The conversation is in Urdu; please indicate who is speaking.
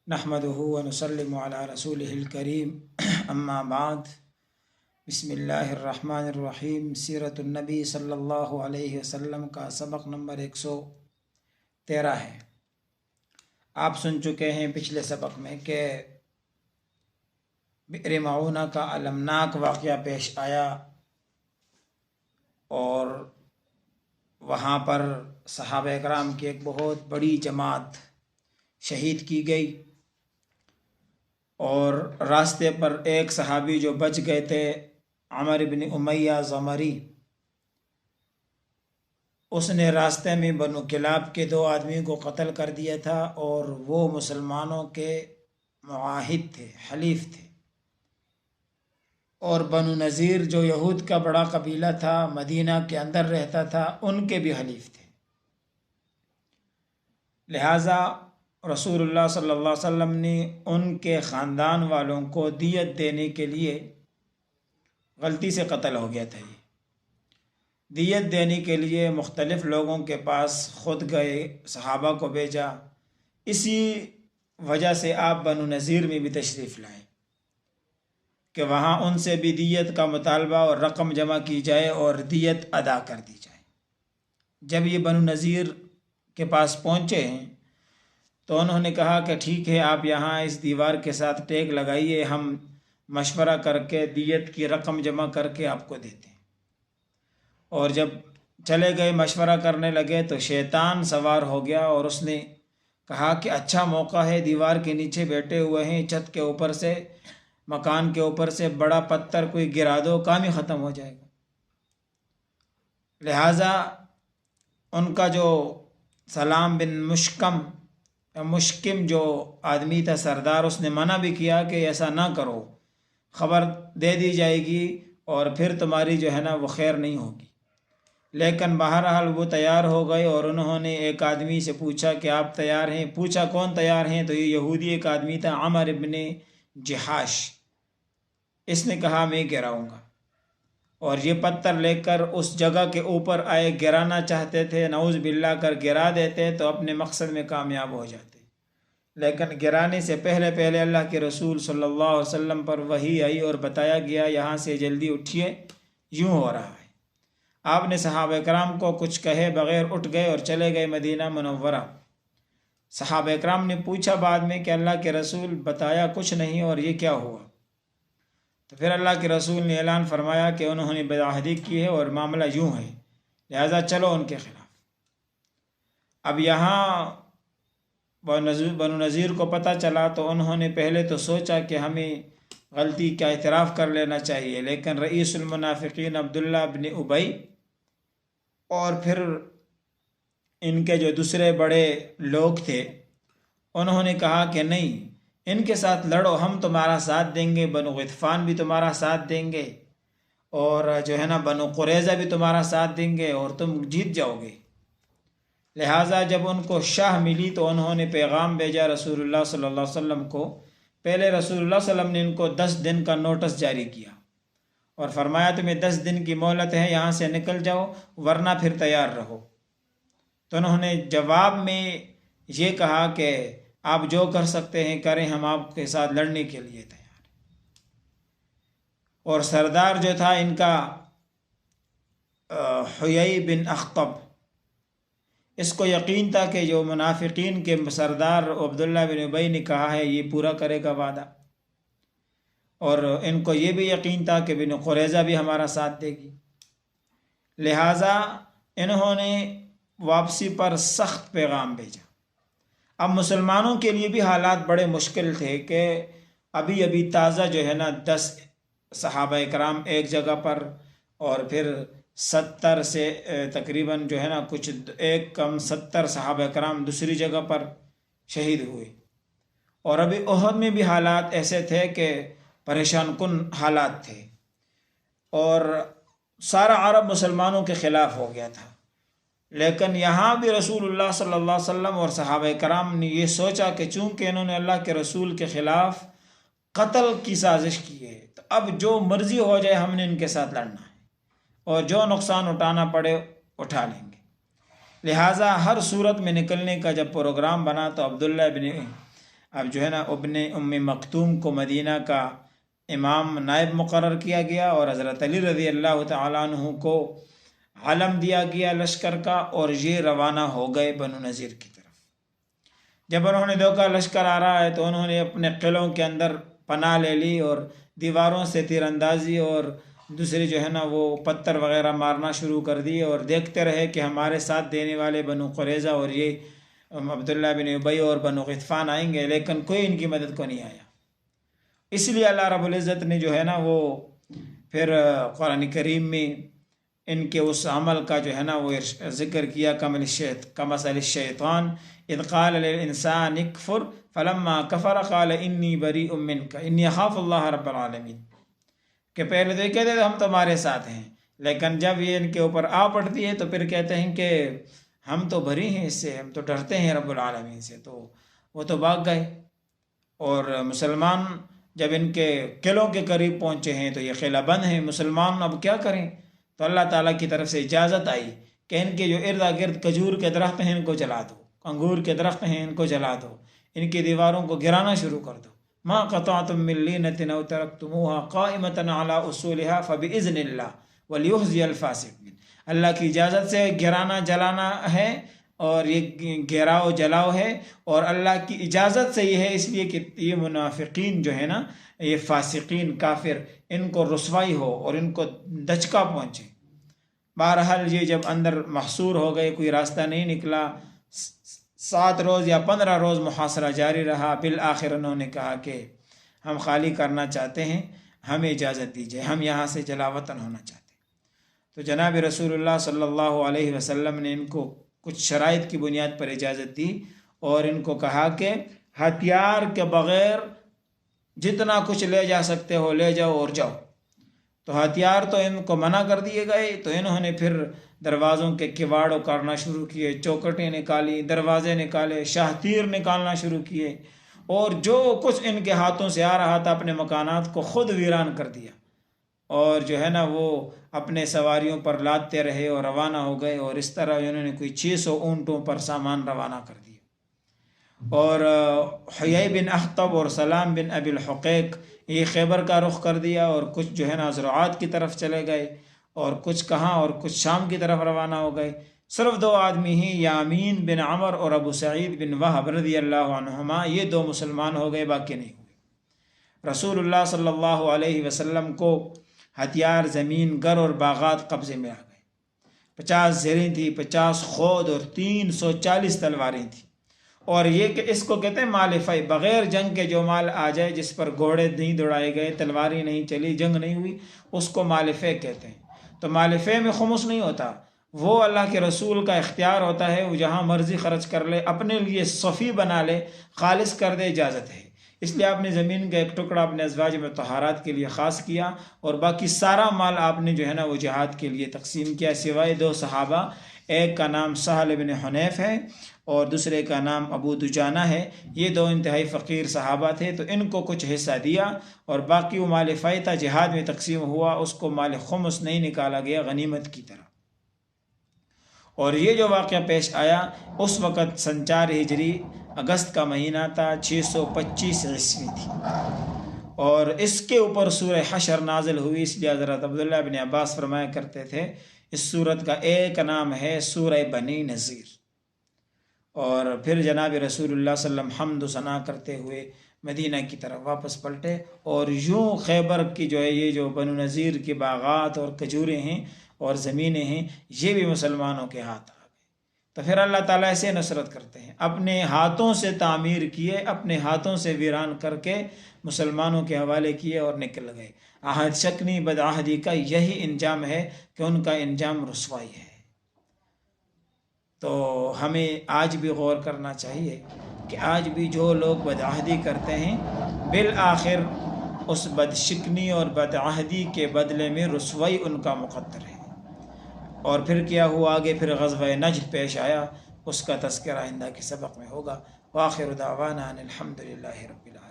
Speaker 1: نحمده ونسلم علی رسولہ الکریم اما بعد بسم اللہ الرحمن الرحیم۔ سیرت النبی صلی اللہ علیہ وسلم کا سبق نمبر 113 ہے۔ آپ سن چکے ہیں پچھلے سبق میں کہ بئر معونہ کا المناک واقعہ پیش آیا اور وہاں پر صحابہ اکرام کی ایک بہت بڑی جماعت شہید کی گئی، اور راستے پر ایک صحابی جو بچ گئے تھے، عمر بن امیہ ضمری، اس نے راستے میں بنو کلاب کے 2 آدمی کو قتل کر دیا تھا، اور وہ مسلمانوں کے معاہد تھے، حلیف تھے، اور بنو نذیر جو یہود کا بڑا قبیلہ تھا، مدینہ کے اندر رہتا تھا، ان کے بھی حلیف تھے۔ لہٰذا رسول اللہ صلی اللہ علیہ وسلم نے ان کے خاندان والوں کو دیت دینے کے لیے، غلطی سے قتل ہو گیا تھا، دیت دینے کے لیے مختلف لوگوں کے پاس خود گئے، صحابہ کو بھیجا۔ اسی وجہ سے آپ بنو نذیر میں بھی تشریف لائے کہ وہاں ان سے بھی دیت کا مطالبہ اور رقم جمع کی جائے اور دیت ادا کر دی جائے۔ جب یہ بنو نذیر کے پاس پہنچے ہیں تو انہوں نے کہا کہ ٹھیک ہے، آپ یہاں اس دیوار کے ساتھ ٹیک لگائیے، ہم مشورہ کر کے دیت کی رقم جمع کر کے آپ کو دیتے ہیں۔ اور جب چلے گئے مشورہ کرنے لگے تو شیطان سوار ہو گیا، اور اس نے کہا کہ اچھا موقع ہے، دیوار کے نیچے بیٹھے ہوئے ہیں، چھت کے اوپر سے، مکان کے اوپر سے بڑا پتھر کوئی گرا دو، کام ہی ختم ہو جائے گا۔ لہٰذا ان کا جو سلام بن مشکم جو آدمی تھا، سردار، اس نے منع بھی کیا کہ ایسا نہ کرو، خبر دے دی جائے گی اور پھر تمہاری جو ہے نا وہ خیر نہیں ہوگی۔ لیکن بہرحال وہ تیار ہو گئے، اور انہوں نے ایک آدمی سے پوچھا کہ آپ تیار ہیں؟ پوچھا کون تیار ہیں؟ تو یہ یہودی ایک آدمی تھا، عمر بن جحاش، اس نے کہا میں گراؤں گا، اور یہ پتھر لے کر اس جگہ کے اوپر آئے، گرانا چاہتے تھے، نعوذ باللہ کر گرا دیتے تو اپنے مقصد میں کامیاب ہو جاتے، لیکن گرانے سے پہلے اللہ کے رسول صلی اللہ علیہ وسلم پر وحی آئی اور بتایا گیا یہاں سے جلدی اٹھیے، یوں ہو رہا ہے۔ آپ نے صحابہ کرام کو کچھ کہے بغیر اٹھ گئے اور چلے گئے مدینہ منورہ۔ صحابہ کرام نے پوچھا بعد میں کہ اللہ کے رسول بتایا کچھ نہیں، اور یہ کیا ہوا؟ تو پھر اللہ کے رسول نے اعلان فرمایا کہ انہوں نے بدعہدی کی ہے اور معاملہ یوں ہے، لہذا چلو ان کے خلاف۔ اب یہاں بنو نذیر کو پتہ چلا تو انہوں نے پہلے تو سوچا کہ ہمیں غلطی کا اعتراف کر لینا چاہیے، لیکن رئیس المنافقین عبداللہ بن ابی اور پھر ان کے جو دوسرے بڑے لوگ تھے، انہوں نے کہا کہ نہیں، ان کے ساتھ لڑو، ہم تمہارا ساتھ دیں گے، بنو غطفان بھی تمہارا ساتھ دیں گے، اور جو ہے نا بنو قریظہ بھی تمہارا ساتھ دیں گے، اور تم جیت جاؤ گے۔ لہٰذا جب ان کو شاہ ملی تو انہوں نے پیغام بھیجا رسول اللہ صلی اللہ علیہ وسلم کو۔ پہلے رسول اللہ صلی اللہ علیہ وسلم نے ان کو 10 دن کا نوٹس جاری کیا اور فرمایا تمہیں 10 دن کی مہلت ہے، یہاں سے نکل جاؤ ورنہ پھر تیار رہو۔ تو انہوں نے جواب میں یہ کہا کہ آپ جو کر سکتے ہیں کریں، ہم آپ کے ساتھ لڑنے کے لیے تیار ہیں۔ اور سردار جو تھا ان کا حیی بن اخطب، اس کو یقین تھا کہ جو منافقین کے سردار عبداللہ بن ابی نے کہا ہے یہ پورا کرے گا وعدہ، اور ان کو یہ بھی یقین تھا کہ بن قریظہ بھی ہمارا ساتھ دے گی۔ لہٰذا انہوں نے واپسی پر سخت پیغام بھیجا۔ اب مسلمانوں کے لیے بھی حالات بڑے مشکل تھے کہ ابھی تازہ جو ہے نا 10 صحابہ اکرام ایک جگہ پر، اور پھر 70 سے تقریباً جو ہے نا کچھ ایک کم 70 صحابہ کرام دوسری جگہ پر شہید ہوئے، اور ابھی احد میں بھی حالات ایسے تھے کہ پریشان کن حالات تھے، اور سارا عرب مسلمانوں کے خلاف ہو گیا تھا۔ لیکن یہاں بھی رسول اللہ صلی اللہ علیہ وسلم اور صحابہ کرام نے یہ سوچا کہ چونکہ انہوں نے اللہ کے رسول کے خلاف قتل کی سازش کی ہے تو اب جو مرضی ہو جائے ہم نے ان کے ساتھ لڑنا ہے، اور جو نقصان اٹھانا پڑے اٹھا لیں گے۔ لہٰذا ہر صورت میں نکلنے کا جب پروگرام بنا تو عبداللہ بن اب جو ہے نا ابن ام مکتوم کو مدینہ کا امام نائب مقرر کیا گیا، اور حضرت علی رضی اللہ تعالیٰ عنہ کو علم دیا گیا لشکر کا، اور یہ روانہ ہو گئے بنو نذیر کی طرف۔ جب انہوں نے دیکھا لشکر آ رہا ہے تو انہوں نے اپنے قلعوں کے اندر پناہ لے لی، اور دیواروں سے تیر اندازی اور دوسری جو ہے نا وہ پتھر وغیرہ مارنا شروع کر دیے، اور دیکھتے رہے کہ ہمارے ساتھ دینے والے بنو قریظہ اور یہ عبداللہ بن ابی اور بنو غطفان آئیں گے، لیکن کوئی ان کی مدد کو نہیں آیا۔ اس لیے اللہ رب العزت نے جو ہے نا وہ پھر قرآن کریم میں ان کے اس عمل کا جو ہے نا وہ ذکر کیا، کمثل الشیطان اذ قال للانسان اکفر فلما کفر قال انی بریء منک انی اخاف اللہ رب العالمین، کہ پہلے تو یہ کہتے تھے ہم تمہارے ساتھ ہیں، لیکن جب یہ ان کے اوپر آ پڑتی ہے تو پھر کہتے ہیں کہ ہم تو بری ہیں اس سے، ہم تو ڈرتے ہیں رب العالمین سے، تو وہ تو بھاگ گئے۔ اور مسلمان جب ان کے قلعوں کے قریب پہنچے ہیں تو یہ قلعہ بند ہیں، مسلمان اب کیا کریں؟ تو اللہ تعالیٰ کی طرف سے اجازت آئی کہ ان کے جو ارد گرد کھجور کے درخت ہیں ان کو جلا دو، انگور کے درخت ہیں ان کو جلا دو، ان کی دیواروں کو گرانا شروع کر دو۔ ما قطعتم من لینۃ او ترکتموها قائمۃ علی اصولها فباذن اللہ ولیخزی الفاسقین، اللہ کی اجازت سے گرانا جلانا ہے، اور یہ گھیراؤ جلاؤ ہے، اور اللہ کی اجازت سے یہ ہے اس لیے کہ یہ منافقین جو ہے نا، یہ فاسقین کافر، ان کو رسوائی ہو اور ان کو دھچکا پہنچے۔ بہرحال یہ جب اندر محصور ہو گئے، کوئی راستہ نہیں نکلا، 7 روز یا 15 روز محاصرہ جاری رہا، بالآخر انہوں نے کہا کہ ہم خالی کرنا چاہتے ہیں، ہمیں اجازت دیجیے، ہم یہاں سے جلا وطن ہونا چاہتے ہیں۔ تو جناب رسول اللہ صلی اللہ علیہ وسلم نے ان کو کچھ شرائط کی بنیاد پر اجازت دی، اور ان کو کہا کہ ہتھیار کے بغیر جتنا کچھ لے جا سکتے ہو لے جاؤ اور جاؤ۔ تو ہتھیار تو ان کو منع کر دیے گئے، تو انہوں نے پھر دروازوں کے کواڑ کرنا شروع کیے، چوکٹیں نکالی، دروازے نکالے، شاہ تیر نکالنا شروع کیے، اور جو کچھ ان کے ہاتھوں سے آ رہا تھا اپنے مکانات کو خود ویران کر دیا، اور جو ہے نا وہ اپنے سواریوں پر لادتے رہے اور روانہ ہو گئے، اور اس طرح انہوں نے کوئی 600 اونٹوں پر سامان روانہ کر دیا۔ اور حیی بن اخطب اور سلام بن ابی الحقیق یہ خیبر کا رخ کر دیا، اور کچھ جو ہے نا زرعات کی طرف چلے گئے، اور کچھ کہاں اور کچھ شام کی طرف روانہ ہو گئے۔ صرف 2 آدمی ہی، یامین بن عمر اور ابو سعید بن وہب رضی اللہ عنہما، یہ 2 مسلمان ہو گئے، باقی نہیں ہوئے۔ رسول اللہ صلی اللہ علیہ وسلم کو ہتھیار، زمین، گھر اور باغات قبضے میں آ گئے۔ 50 زریں تھی، 50 خود اور 340 تلواریں تھیں، اور یہ کہ اس کو کہتے ہیں مال فی، بغیر جنگ کے جو مال آ جائے، جس پر گھوڑے نہیں دوڑائے گئے، تلواریں نہیں چلی، جنگ نہیں ہوئی، اس کو مال فی کہتے ہیں۔ تو مال فی میں خمس نہیں ہوتا، وہ اللہ کے رسول کا اختیار ہوتا ہے، وہ جہاں مرضی خرچ کر لے، اپنے لیے صفی بنا لے، خالص کر دے، اجازت ہے۔ اس لیے آپ نے زمین کا ایک ٹکڑا اپنے ازواج مطہرات کے لیے خاص کیا، اور باقی سارا مال آپ نے جو ہے نا وہ جہاد کے لیے تقسیم کیا، سوائے 2 صحابہ، ایک کا نام سہل بن حنیف ہے اور دوسرے کا نام ابو دجانہ ہے۔ یہ 2 انتہائی فقیر صحابہ تھے، تو ان کو کچھ حصہ دیا، اور باقی وہ مال فی تھا، جہاد میں تقسیم ہوا، اس کو مال خمس نہیں نکالا گیا غنیمت کی طرح۔ اور یہ جو واقعہ پیش آیا اس وقت 4 ہجری اگست کا مہینہ تھا، 625 عیسوی تھی، اور اس کے اوپر سورہ حشر نازل ہوئی۔ اس لیے حضرت عبداللہ بن عباس فرمایا کرتے تھے اس سورت کا ایک نام ہے سورہ بنی نذیر۔ اور پھر جناب رسول اللہ صلی اللہ علیہ وسلم حمد و ثنا کرتے ہوئے مدینہ کی طرف واپس پلٹے، اور یوں خیبر کی جو ہے یہ جو بنو نذیر کی باغات اور کھجوریں ہیں اور زمینیں ہیں، یہ بھی مسلمانوں کے ہاتھ آ گئے۔ تو پھر اللہ تعالیٰ ایسے نصرت کرتے ہیں، اپنے ہاتھوں سے تعمیر کیے، اپنے ہاتھوں سے ویران کر کے مسلمانوں کے حوالے کیے اور نکل گئے۔ عہد شکنی بدعہدی کا یہی انجام ہے کہ ان کا انجام رسوائی ہے۔ تو ہمیں آج بھی غور کرنا چاہیے کہ آج بھی جو لوگ بدعہدی کرتے ہیں، بالآخر اس بدشکنی اور بدعہدی کے بدلے میں رسوائی ان کا مقدر ہے۔ اور پھر کیا ہوا آگے، پھر غزوہ نجد پیش آیا، اس کا تذکرہ آئندہ کے سبق میں ہوگا۔ وآخر دعوانا ان الحمد للہ رب العالمین۔